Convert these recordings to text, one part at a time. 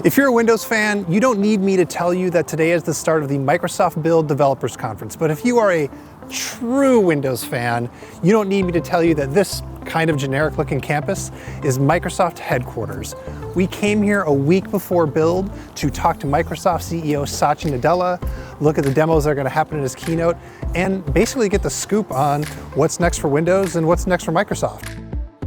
If you're a Windows fan, you don't need me to tell you that today is the start of the Microsoft Build Developers Conference. But if you are a true Windows fan, you don't need me to tell you that this kind of generic looking campus is Microsoft headquarters. We came here a week before Build to talk to Microsoft CEO Satya Nadella, look at the demos that are going to happen in his keynote, and basically get the scoop on what's next for Windows and what's next for Microsoft.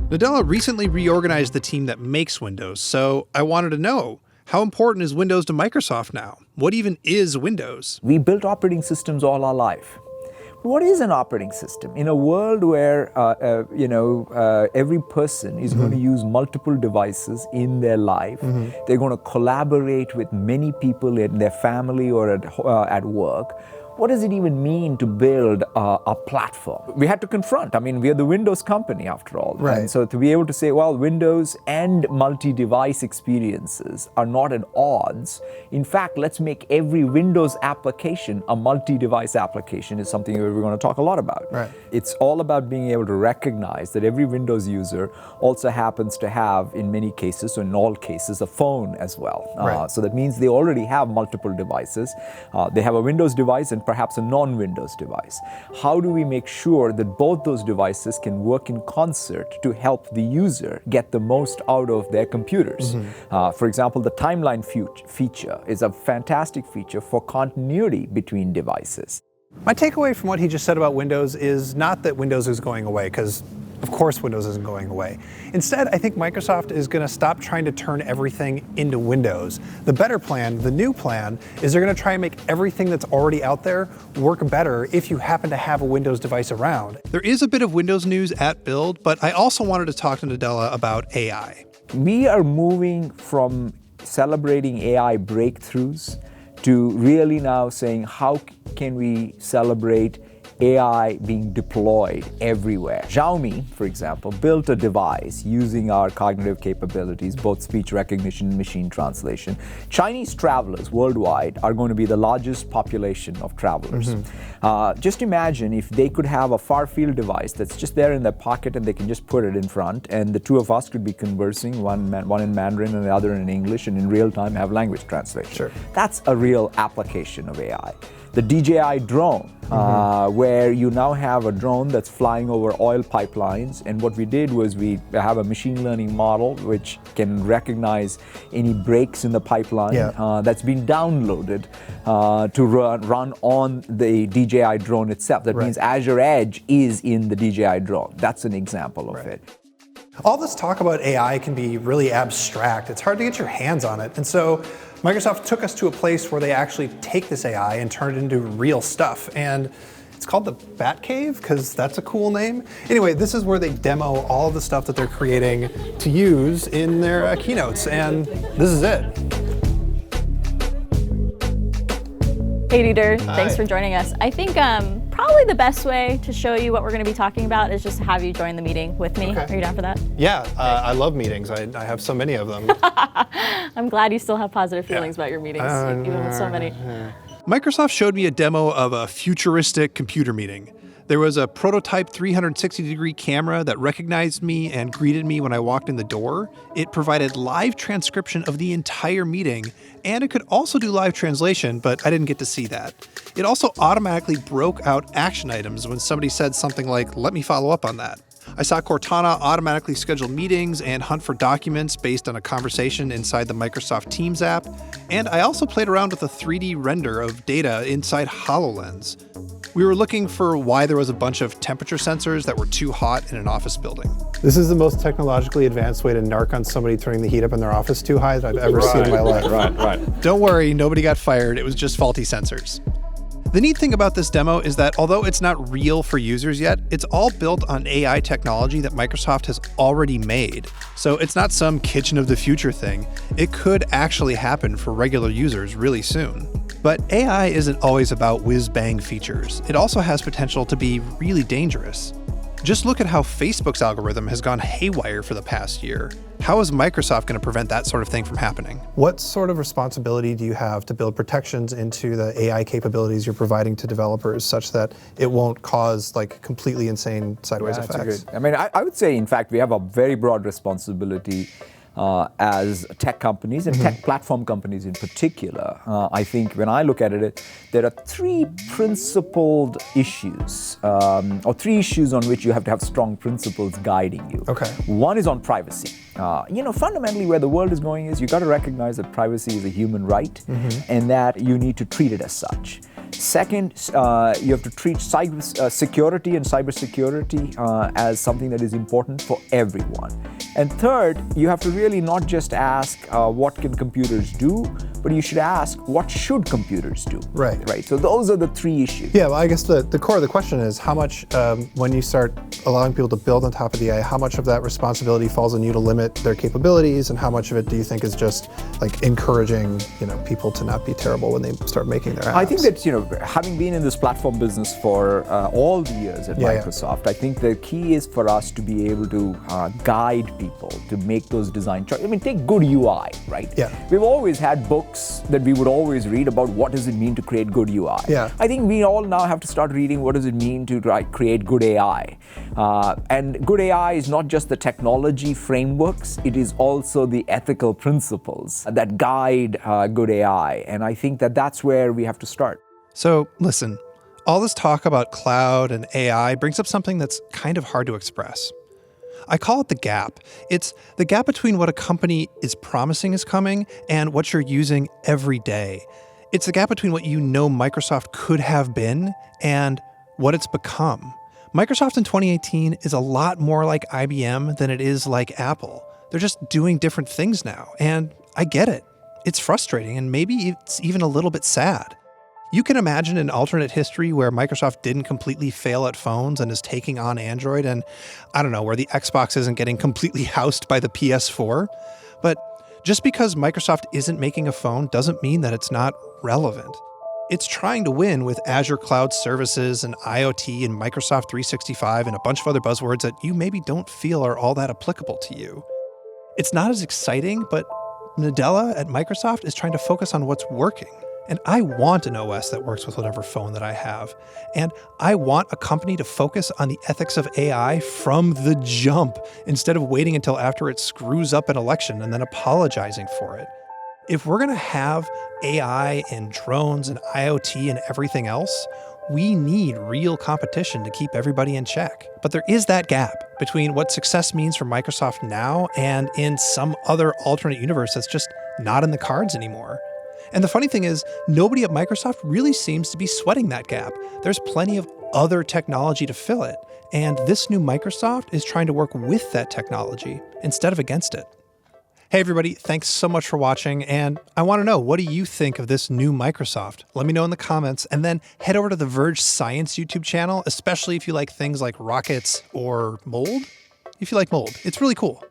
Nadella recently reorganized the team that makes Windows, so I wanted to know, how important is Windows to Microsoft now? What even is Windows? We built operating systems all our life. What is an operating system? In a world where every person is going to use multiple devices in their life, they're going to collaborate with many people in their family or at work. What does it even mean to build a platform? We had to confront. I mean, we are the Windows company after all. Right. And so to be able to say, well, Windows and multi-device experiences are not at odds. In fact, let's make every Windows application a multi-device application is something we're going to talk a lot about. Right. It's all about being able to recognize that every Windows user also happens to have, in many cases, or in all cases, a phone as well. Right. So that means they already have multiple devices. They have a Windows device and perhaps a non-Windows device. How do we make sure that both those devices can work in concert to help the user get the most out of their computers? For example, the timeline feature is a fantastic feature for continuity between devices. My takeaway from what he just said about Windows is not that Windows is going away, because of course Windows isn't going away. Instead, I think Microsoft is going to stop trying to turn everything into Windows. The better plan, the new plan, is they're going to try and make everything that's already out there work better if you happen to have a Windows device around. There is a bit of Windows news at Build, but I also wanted to talk to Nadella about AI. We are moving from celebrating AI breakthroughs to really now saying, how can we celebrate AI being deployed everywhere? Xiaomi, for example, built a device using our cognitive capabilities, both speech recognition and machine translation. Chinese travelers worldwide are going to be the largest population of travelers. Just imagine if they could have a far-field device that's just there in their pocket and they can just put it in front, and the two of us could be conversing, one in Mandarin and the other in English, and in real time have language translation. Sure. That's a real application of AI. The DJI drone, where you now have a drone that's flying over oil pipelines, and what we did was we have a machine learning model which can recognize any breaks in the pipeline that's been downloaded to run on the DJI drone itself. That means Azure Edge is in the DJI drone. That's an example of it. All this talk about AI can be really abstract. It's hard to get your hands on it. And so Microsoft took us to a place where they actually take this AI and turn it into real stuff. And it's called the Batcave, because that's a cool name. Anyway, this is where they demo all of the stuff that they're creating to use in their keynotes. And this is it. Hey, Dieter, thanks for joining us. I think probably the best way to show you what we're going to be talking about is just to have you join the meeting with me. Okay. Are you down for that? Yeah, I love meetings. I have so many of them. I'm glad you still have positive feelings about your meetings, even with so many. Microsoft showed me a demo of a futuristic computer meeting. There was a prototype 360-degree camera that recognized me and greeted me when I walked in the door. It provided live transcription of the entire meeting, and it could also do live translation, but I didn't get to see that. It also automatically broke out action items when somebody said something like, "Let me follow up on that." I saw Cortana automatically schedule meetings and hunt for documents based on a conversation inside the Microsoft Teams app, and I also played around with a 3D render of data inside HoloLens. We were looking for why there was a bunch of temperature sensors that were too hot in an office building. This is the most technologically advanced way to narc on somebody turning the heat up in their office too high that I've ever seen in my life. Right. Don't worry, nobody got fired. It was just faulty sensors. The neat thing about this demo is that although it's not real for users yet, it's all built on AI technology that Microsoft has already made. So it's not some kitchen of the future thing. It could actually happen for regular users really soon. But AI isn't always about whiz-bang features. It also has potential to be really dangerous. Just look at how Facebook's algorithm has gone haywire for the past year. How is Microsoft going to prevent that sort of thing from happening? What sort of responsibility do you have to build protections into the AI capabilities you're providing to developers such that it won't cause like completely insane sideways effects? I mean, I would say, in fact, we have a very broad responsibility as tech companies and tech platform companies in particular. I think when I look at it, there are three principled issues, or three issues on which you have to have strong principles guiding you. Okay. One is on privacy. Fundamentally where the world is going is you got to recognize that privacy is a human right and that you need to treat it as such. Second, you have to treat security and cybersecurity as something that is important for everyone. And third, you have to really not just ask what can computers do, but you should ask what should computers do. Right. So those are the three issues. Yeah, well, I guess the core of the question is how much, when you start allowing people to build on top of the AI, how much of that responsibility falls on you to limit their capabilities, and how much of it do you think is just like encouraging, people to not be terrible when they start making their apps? I think that, having been in this platform business for all the years at Microsoft, I think the key is for us to be able to guide people to make those design choices. I mean, take good UI, right? Yeah. We've always had books that we would always read about what does it mean to create good UI. Yeah. I think we all now have to start reading what does it mean to create good AI. And good AI is not just the technology frameworks, it is also the ethical principles that guide good AI. And I think that that's where we have to start. So listen, all this talk about cloud and AI brings up something that's kind of hard to express. I call it the gap. It's the gap between what a company is promising is coming and what you're using every day. It's the gap between what Microsoft could have been and what it's become. Microsoft in 2018 is a lot more like IBM than it is like Apple. They're just doing different things now, and I get it. It's frustrating, and maybe it's even a little bit sad. You can imagine an alternate history where Microsoft didn't completely fail at phones and is taking on Android, and where the Xbox isn't getting completely housed by the PS4. But just because Microsoft isn't making a phone doesn't mean that it's not relevant. It's trying to win with Azure Cloud Services and IoT and Microsoft 365 and a bunch of other buzzwords that you maybe don't feel are all that applicable to you. It's not as exciting, but Nadella at Microsoft is trying to focus on what's working. And I want an OS that works with whatever phone that I have. And I want a company to focus on the ethics of AI from the jump, instead of waiting until after it screws up an election and then apologizing for it. If we're going to have AI and drones and IoT and everything else, we need real competition to keep everybody in check. But there is that gap between what success means for Microsoft now and in some other alternate universe that's just not in the cards anymore. And the funny thing is, nobody at Microsoft really seems to be sweating that gap. There's plenty of other technology to fill it. And this new Microsoft is trying to work with that technology instead of against it. Hey everybody, thanks so much for watching. And I want to know, what do you think of this new Microsoft? Let me know in the comments, and then head over to the Verge Science YouTube channel, especially if you like things like rockets or mold. If you like mold, it's really cool.